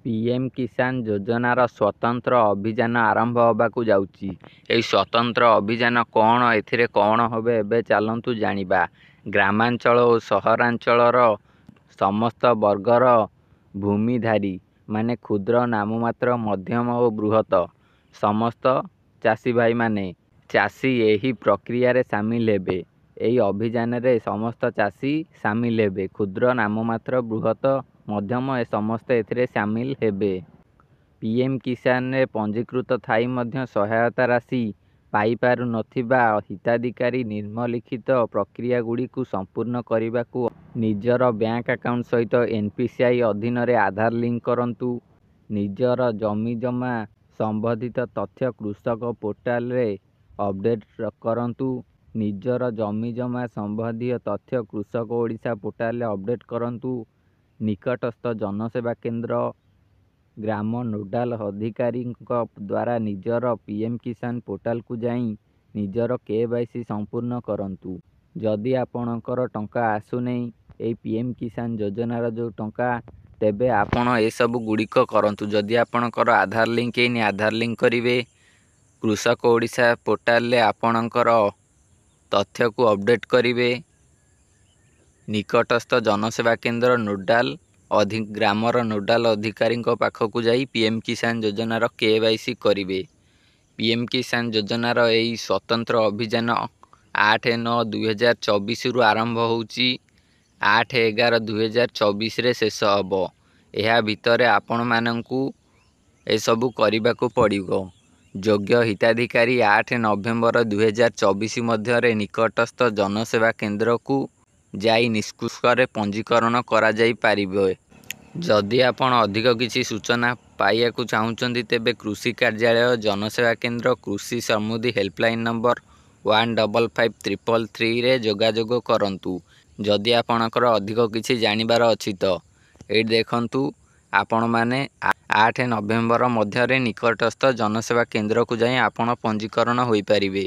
PM କିଷାନ ଯୋଜନାର ସ୍ୱତନ୍ତ୍ର ଅଭିଯାନ ଆରମ୍ଭ ହେବାକୁ ଯାଉଛି। ଏହି ସ୍ୱତନ୍ତ୍ର ଅଭିଯାନ କ'ଣ, ଏଥିରେ କ'ଣ ହେବ, ଏବେ ଚାଲନ୍ତୁ ଜାଣିବା। ଗ୍ରାମାଞ୍ଚଳ ଓ ସହରାଞ୍ଚଳର ସମସ୍ତ ବର୍ଗର ଭୂମିଧାରୀ ମାନେ କ୍ଷୁଦ୍ର, ନାମମାତ୍ର, ମଧ୍ୟମ ଓ ବୃହତ ସମସ୍ତ ଚାଷୀ ଭାଇମାନେ ଚାଷୀ ଏହି ପ୍ରକ୍ରିୟାରେ ସାମିଲ ହେବେ। ଏହି ଅଭିଯାନରେ ସମସ୍ତ ଚାଷୀ ସାମିଲ ହେବେ। କ୍ଷୁଦ୍ର, ନାମମାତ୍ର, ବୃହତ, ମଧ୍ୟମ ସମସ୍ତେ ଏଥିରେ ସାମିଲ ହେବେ। ପିଏମ୍ କିଷାନରେ ପଞ୍ଜୀକୃତ ଥାଇ ମଧ୍ୟ ସହାୟତା ରାଶି ପାଇପାରୁନଥିବା ହିତାଧିକାରୀ ନିମ୍ନଲିଖିତ ପ୍ରକ୍ରିୟାଗୁଡ଼ିକୁ ସମ୍ପୂର୍ଣ୍ଣ କରିବାକୁ ନିଜର ବ୍ୟାଙ୍କ ଆକାଉଣ୍ଟ ସହିତ ଏନ୍ପିସିଆଇ ଅଧୀନରେ ଆଧାର ଲିଙ୍କ କରନ୍ତୁ। ନିଜର ଜମିଜମା ସମ୍ବନ୍ଧିତ ତଥ୍ୟ କୃଷକ ପୋର୍ଟାଲରେ ଅପଡେଟ୍ କରନ୍ତୁ। ନିଜର ଜମିଜମା ସମ୍ବନ୍ଧୀୟ ତଥ୍ୟ କୃଷକ ଓଡ଼ିଶା ପୋର୍ଟାଲରେ ଅପଡେଟ୍ କରନ୍ତୁ। ନିକଟସ୍ଥ ଜନସେବା କେନ୍ଦ୍ର, ଗ୍ରାମ ନୋଡାଲ ଅଧିକାରୀଙ୍କ ଦ୍ୱାରା ନିଜର ପିଏମ୍ କିଷାନ ପୋର୍ଟାଲକୁ ଯାଇ ନିଜର KYC ସମ୍ପୂର୍ଣ୍ଣ କରନ୍ତୁ। ଯଦି ଆପଣଙ୍କର ଟଙ୍କା ଆସୁନେଇ, ଏହି ପିଏମ୍ କିଷାନ ଯୋଜନାର ଯେଉଁ ଟଙ୍କା, ତେବେ ଆପଣ ଏସବୁ ଗୁଡ଼ିକ କରନ୍ତୁ। ଯଦି ଆପଣଙ୍କର ଆଧାର ଲିଙ୍କ ହେଇନି, ଆଧାର ଲିଙ୍କ କରିବେ। କୃଷକ ଓଡ଼ିଶା ପୋର୍ଟାଲରେ ଆପଣଙ୍କର ତଥ୍ୟକୁ ଅପଡେଟ୍ କରିବେ। ନିକଟସ୍ଥ ଜନସେବା କେନ୍ଦ୍ର ଗ୍ରାମର ନୋଡାଲ ଅଧିକାରୀଙ୍କ ପାଖକୁ ଯାଇ ପିଏମ୍ କିଷାନ ଯୋଜନାର KYC କରିବେ। ପିଏମ୍ କିଷାନ ଯୋଜନାର ଏହି ସ୍ୱତନ୍ତ୍ର ଅଭିଯାନ 8/9/2024ରୁ ଆରମ୍ଭ ହେଉଛି। 8/11/2024ରେ ଶେଷ ହେବ। ଏହା ଭିତରେ ଆପଣମାନଙ୍କୁ ଏସବୁ କରିବାକୁ ପଡ଼ିବ। ଯୋଗ୍ୟ ହିତାଧିକାରୀ 8 ନଭେମ୍ବର 2024 ମଧ୍ୟରେ ନିକଟସ୍ଥ ଜନସେବା କେନ୍ଦ୍ରକୁ ଯାଇ ନିଷ୍କର୍ଷରେ ପଞ୍ଜୀକରଣ କରାଯାଇପାରିବେ। ଯଦି ଆପଣ ଅଧିକ କିଛି ସୂଚନା ପାଇବାକୁ ଚାହୁଁଛନ୍ତି, ତେବେ କୃଷି କାର୍ଯ୍ୟାଳୟ, ଜନସେବା କେନ୍ଦ୍ର, କୃଷି ସମୃଦ୍ଧି ହେଲ୍ପଲାଇନ୍ ନମ୍ବର 155333ରେ ଯୋଗାଯୋଗ କରନ୍ତୁ। ଯଦି ଆପଣଙ୍କର ଅଧିକ କିଛି ଜାଣିବାର ଅଛି ତ ଏଇଠି ଦେଖନ୍ତୁ, ଆପଣମାନେ 8 ନଭେମ୍ବର ମଧ୍ୟରେ ନିକଟସ୍ଥ ଜନସେବା କେନ୍ଦ୍ରକୁ ଯାଇ ଆପଣ ପଞ୍ଜୀକରଣ ହୋଇପାରିବେ।